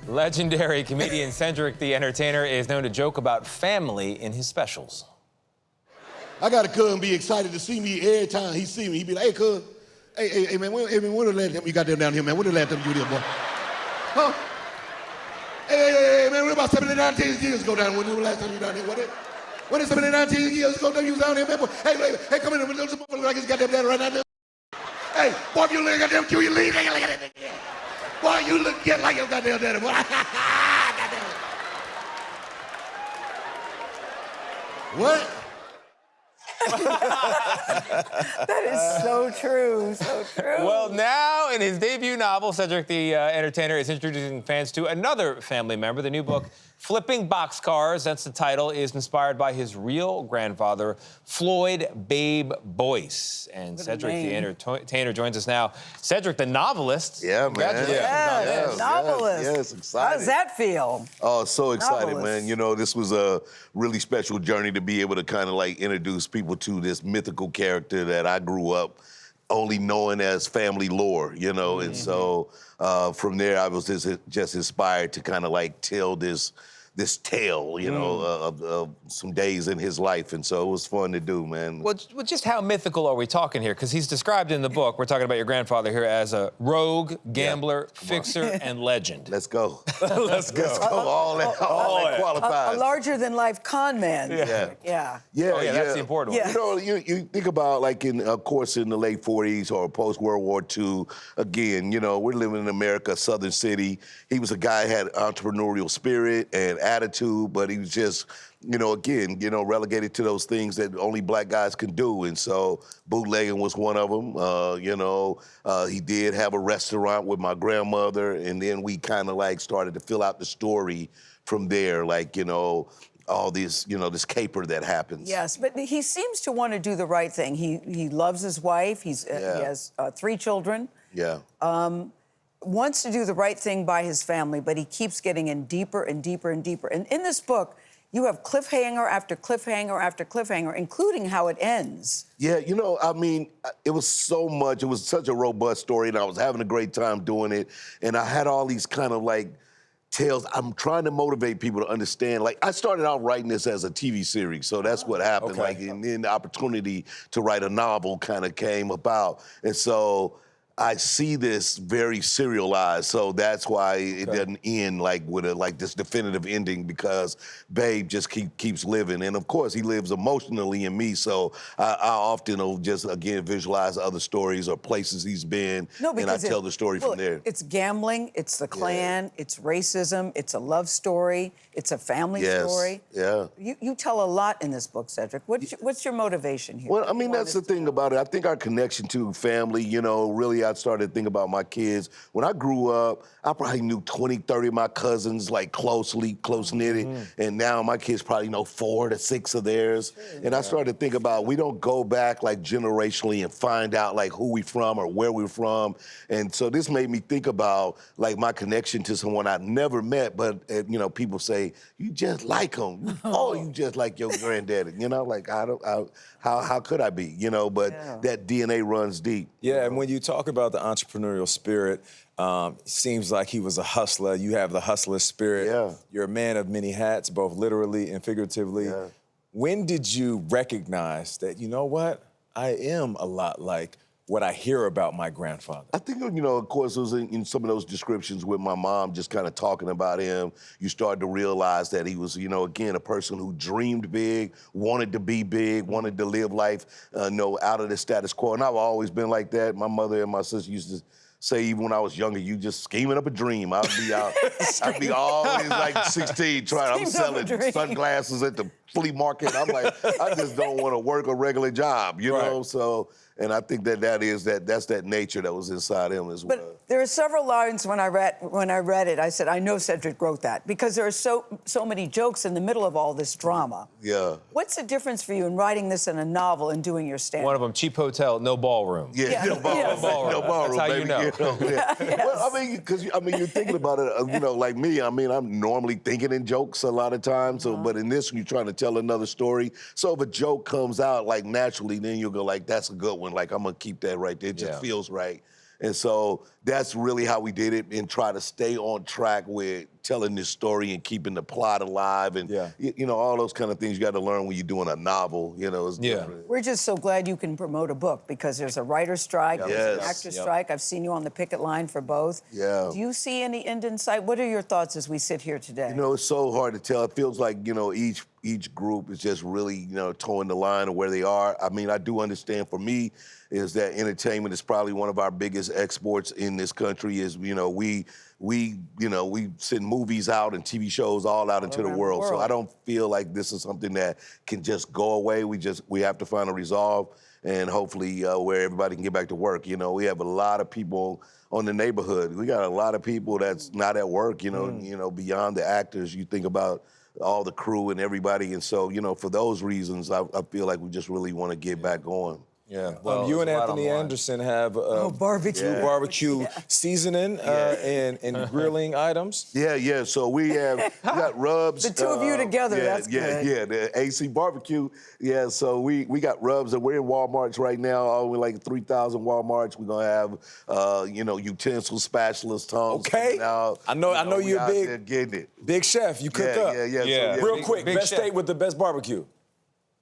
Legendary comedian Cedric the Entertainer is known to joke about family in his specials. I got a cousin be excited to see me every time he see me. He be like, hey, cuz, hey, man, when the last time you got them down here, man? When the last time you did, boy? Huh? Hey, man, what about 79 years ago down? When the last time you down here? When is 79 years ago you was down here, man? Boy? Hey, come in, those motherfuckers like he's got them down right now. Hey, boy, if you look at them, you leave. Boy, you look just like you got them down there, boy. What? That is so true, so true. Well, now in his debut novel, Cedric the Entertainer is introducing fans to another family member. The new book, Flipping Boxcars, that's the title, is inspired by his real grandfather, Floyd Babe Boyce. And Cedric the Entertainer joins us now. Cedric the Novelist. Yeah, man. Yes, novelist. Yes, excited. How does that feel? Oh, so excited, Novelist. man. You know, this was a really special journey to be able to kind of like introduce people to this mythical character that I grew up only knowing as family lore, you know? And so from there, I was just inspired to kind of like tell this tale, you know, of some days in his life. And so it was fun to do, man. Well, just how mythical are we talking here? Because he's described in the book, we're talking about your grandfather here, as a rogue, gambler, fixer, and legend. Let's go. Let's go. All that qualifies. A larger-than-life con man. Yeah, That's the important one. Yeah. You know, you think about like of course, in the late 40s or post-World War II, again, you know, we're living in America, Southern City. He was a guy who had entrepreneurial spirit and attitude, but he was just, you know, again, you know, relegated to those things that only black guys can do. And so bootlegging was one of them. You know, he did have a restaurant with my grandmother, and then we kind of like started to fill out the story from there, like, you know, all this, you know, this caper that happens. Yes, but he seems to want to do the right thing. He loves his wife. He has 3 children. Yeah. Wants to do the right thing by his family, but he keeps getting in deeper and deeper and deeper. And in this book, you have cliffhanger after cliffhanger after cliffhanger, including how it ends. Yeah, you know, I mean, it was so much. It was such a robust story, and I was having a great time doing it. And I had all these kind of like tales. I'm trying to motivate people to understand. Like, I started out writing this as a TV series, so that's what happened. Okay. Like, and then the opportunity to write a novel kind of came about. And so I see this very serialized, so that's why it doesn't end like with this definitive ending, because Babe just keeps living, and of course he lives emotionally in me. So I often will just again visualize other stories or places he's been, and I tell the story from there. It's gambling, it's the Klan, it's racism, it's a love story, it's a family story. Yeah. You tell a lot in this book, Cedric. What's your motivation here? Well, I mean, that's the thing about it. I think our connection to family, you know, really I started to think about my kids. When I grew up, I probably knew 20, 30 of my cousins, like close-knitted. And now my kids probably know 4 to 6 of theirs. And I started to think about, we don't go back like generationally and find out like who we from or where we're from. And so this made me think about like my connection to someone I'd never met, but you know, people say, you just like him. Oh, you just like your granddaddy. You know, like how could I be? You know, but that DNA runs deep. Yeah, and when you talk about the entrepreneurial spirit, seems like he was a hustler. You have the hustler spirit. Yeah. You're a man of many hats, both literally and figuratively. Yeah. When did you recognize that, you know what, I am a lot like what I hear about my grandfather? I think, you know, of course, it was in some of those descriptions with my mom just kind of talking about him. You started to realize that he was, you know, again, a person who dreamed big, wanted to be big, wanted to live life, you know, out of the status quo. And I've always been like that. My mother and my sister used to say, even when I was younger, you just scheming up a dream. I'd be out, I'd be always like 16 trying, I'm selling sunglasses at the flea market. I'm like, I just don't want to work a regular job, you know? So, and I think that's that nature that was inside him as well. But there are several lines when I read it, I said, I know Cedric wrote that, because there are so many jokes in the middle of all this drama. Yeah. What's the difference for you in writing this in a novel and doing your stand-up? One of them, cheap hotel, no ballroom. No ballroom. No ballroom, That's how baby. you know. Well, I mean, because you're thinking about it, you know, like me. I mean, I'm normally thinking in jokes a lot of times. So, but in this, you're trying to tell another story. So if a joke comes out like naturally, then you'll go like, "That's a good one." Like I'm gonna keep that right there. It just feels right. And so that's really how we did it, and try to stay on track with telling this story and keeping the plot alive and you know, all those kind of things you got to learn when you're doing a novel. You know, it's different. We're just so glad you can promote a book because there's a writer's strike, there's an actor's strike. I've seen you on the picket line for both. Yeah. Do you see any end in sight? What are your thoughts as we sit here today? You know, it's so hard to tell. It feels like, you know, each group is just really, you know, towing the line of where they are. I mean, I do understand for me is that entertainment is probably one of our biggest exports in this country is, you know, we send movies out and TV shows all out into the world. So I don't feel like this is something that can just go away. We have to find a resolve and hopefully where everybody can get back to work. You know, we have a lot of people on the neighborhood. We got a lot of people that's not at work, you know, beyond the actors. You think about all the crew and everybody. And so, you know, for those reasons, I feel like we just really want to get back going. Yeah. Well, you and Anthony Anderson have barbecue seasoning and grilling items. Yeah. So we got rubs. The two of you together, that's good. Yeah, the AC barbecue. Yeah, so we got rubs and we're in Walmarts right now. We're like 3,000 Walmarts. We're gonna have you know, utensils, spatulas, tongs. Okay. I know you're a big big chef. You cook up. Yeah. Real quick, best state with the best barbecue.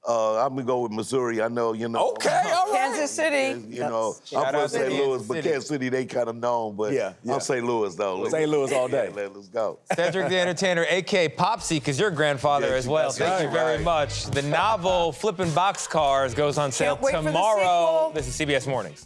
I'm gonna go with Missouri. I know, you know. Okay, all right. Kansas City. You know, I'm from St. Louis, but Kansas City, they kind of known. But I'm St. Louis, though. St. Louis all day. Let's go. Cedric the Entertainer, a.k.a. Popsy, because you're grandfather as well. Thank you very much. The novel Flipping Boxcars goes on sale Can't wait for the tomorrow. sequel. This is CBS Mornings.